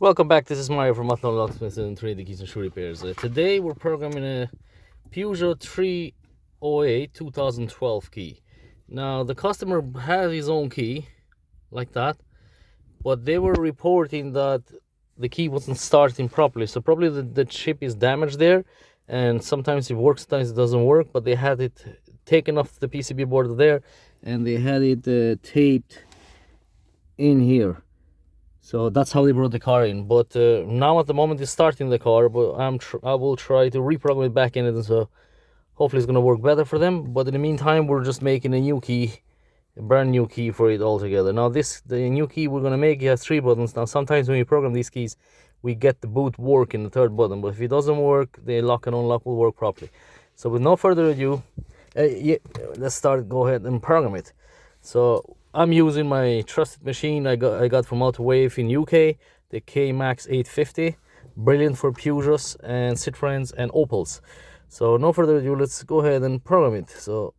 Welcome back, this is Mario from Athlon Locksmiths and 3D Keys and Shoe Repairs. Today we're programming a Peugeot 308 2012 key. Now the customer has his own key, like that, but they were reporting that the key wasn't starting properly. So probably the chip is damaged there, and sometimes it works, sometimes it doesn't work, but they had it taken off the PCB board there, and they had it taped in here. So that's how they brought the car in. But now at the moment it's starting the car, but I will try to reprogram it back in it, and so hopefully it's going to work better for them. But in the meantime, we're just making a new key, a brand new key for it altogether. Now the new key we're going to make, it has 3 buttons. Now sometimes when you program these keys, we get the boot work in the 3rd button, but if it doesn't work, the lock and unlock will work properly. So with no further ado, let's go ahead and program it. So I'm using my trusted machine I got from Autowave in UK, the Kmax-850, brilliant for Peugeots and Citroens and Opels. So no further ado, let's go ahead and program it. So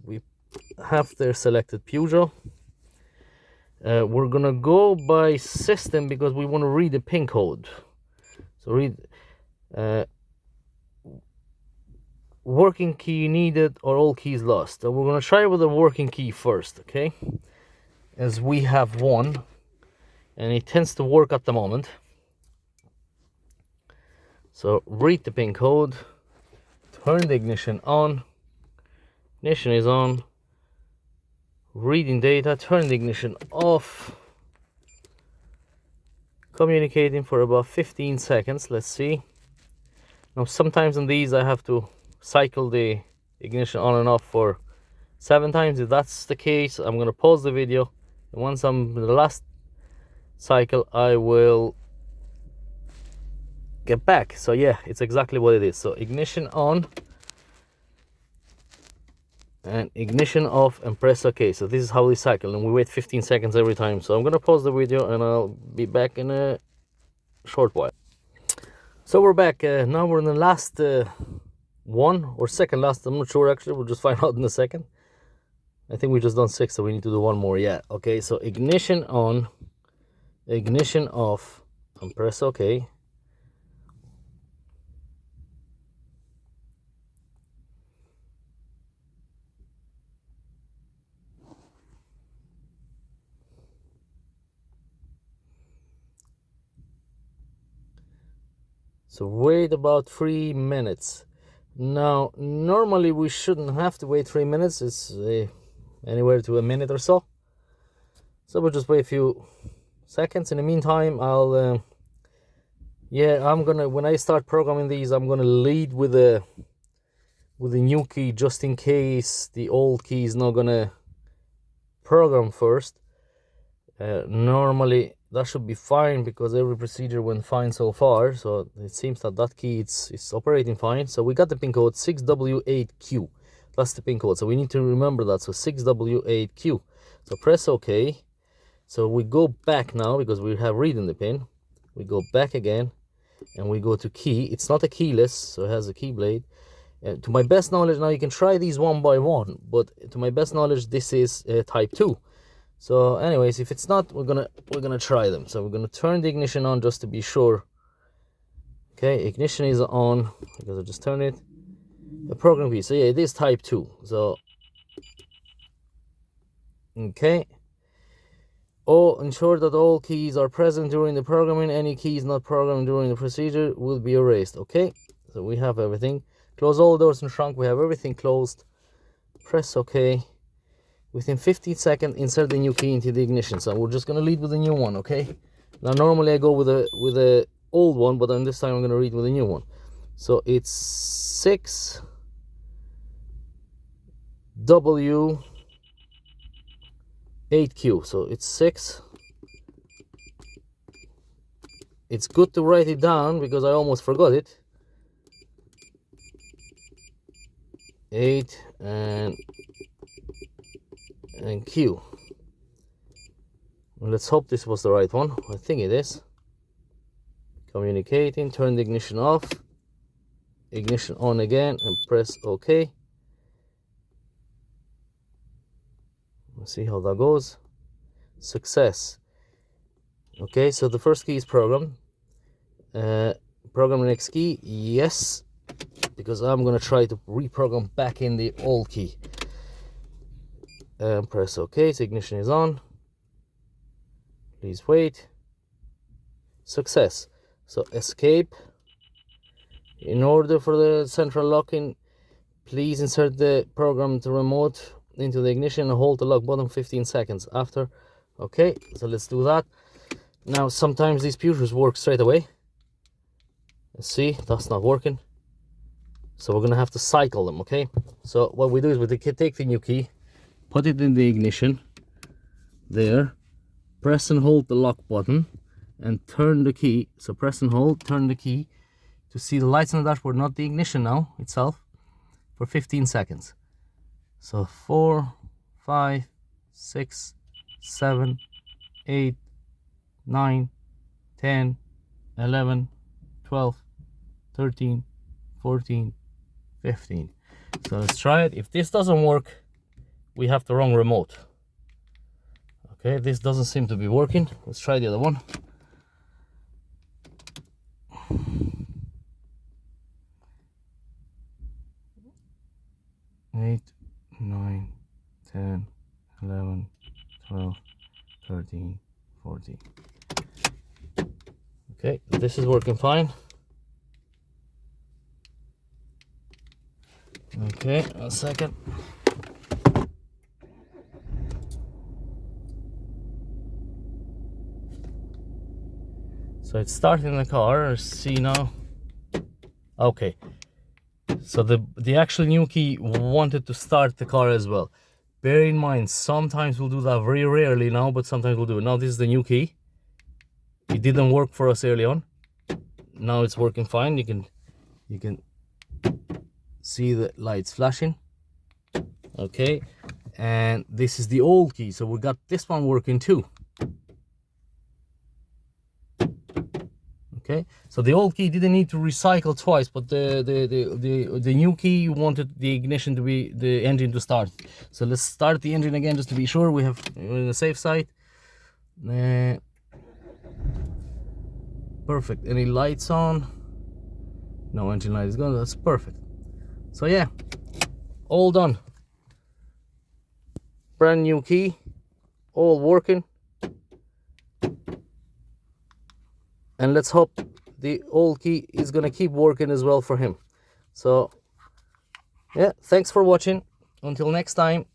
we have their selected Peugeot. We're gonna go by system because we want to read the pin code. So read working key needed or all keys lost. So we're gonna try with the working key first, okay? As we have one, and it tends to work at the moment. So read the pin code, turn the ignition on. Ignition is on. Reading data, turn the ignition off. Communicating for about 15 seconds. Let's see. Now sometimes on these I have to cycle the ignition on and off for 7 times. If that's the case, I'm going to pause the video, and once I'm in the last cycle I will get back. So yeah, it's exactly what it is. So ignition on and ignition off and press OK. So this is how we cycle, and we wait 15 seconds every time. So I'm going to pause the video and I'll be back in a short while. So we're back. Now we're in the last one or second last, I'm not sure actually, we'll just find out in a second. I think we just done 6, so we need to do one more. Yeah, okay, so ignition on, ignition off, and press OK. So wait about 3 minutes. Now normally we shouldn't have to wait 3 minutes. It's anywhere to a minute or so. So we'll just wait a few seconds. In the meantime, I'll I'm gonna, when I start programming these, I'm gonna lead with a new key, just in case the old key is not gonna program first. Normally that should be fine because every procedure went fine so far. So it seems that key it's operating fine. So we got the pin code 6W8Q. That's the pin code, so we need to remember that. So 6W8Q. So press OK. So we go back now because we have read in the pin. We go back again and we go to key. It's not a keyless, so it has a key blade. To my best knowledge, now you can try these one by one, but to my best knowledge this is type 2. So anyways, if it's not, we're gonna try them. So we're gonna turn the ignition on just to be sure. Okay, ignition is on because I just turned it. The program key, so yeah, it is type 2. So okay. Ensure that all keys are present during the programming. Any keys not programmed during the procedure will be erased. Okay, so we have everything. Close all doors and trunk. We have everything closed. Press OK. Within 15 seconds, insert the new key into the ignition. So we're just gonna lead with the new one, okay? Now normally I go with a old one, but then this time I'm gonna read with a new one. So it's 6W8Q. So it's 6. It's good to write it down because I almost forgot it. 8 and Q. Let's hope this was the right one. I think it is. Communicating, turn the ignition off, ignition on again, and press OK. Let's see how that goes. Success. Okay, so the first key is programmed. Program the next key, yes, because I'm gonna try to reprogram back in the old key. Press OK, so ignition is on. Please wait. Success. So escape. In order for the central locking, please insert the program to remote into the ignition and hold the lock button 15 seconds after. Okay, so let's do that. Now sometimes these Peugeots work straight away. Let's see, that's not working. So we're gonna have to cycle them, okay? So what we do is we take the new key, put it in the ignition, there, press and hold the lock button, and turn the key. So press and hold, turn the key to see the lights on the dashboard, not the ignition now itself, for 15 seconds. So 4, 5, 6, 7, 8, 9, 10, 11, 12, 13, 14, 15. So let's try it. If this doesn't work, we have the wrong remote. Okay, this doesn't seem to be working. Let's try the other one. Eight, 9, 10, 11, 12, 13, 14. Okay, this is working fine. Okay, a second. So it's starting the car. See now. Okay. So the actual new key wanted to start the car as well. Bear in mind, sometimes we'll do that, very rarely now, but sometimes we'll do it. Now this is the new key. It didn't work for us early on. Now it's working fine. You can see the lights flashing. Okay, and this is the old key, so we got this one working too. Okay, so the old key didn't need to recycle twice, but the new key wanted the ignition to be, the engine to start. So let's start the engine again just to be sure we're on the safe side. Perfect. Any lights on? No, engine light is gone. That's perfect. So yeah, all done. Brand new key, all working. And let's hope the old key is gonna keep working as well for him. So yeah, thanks for watching. Until next time.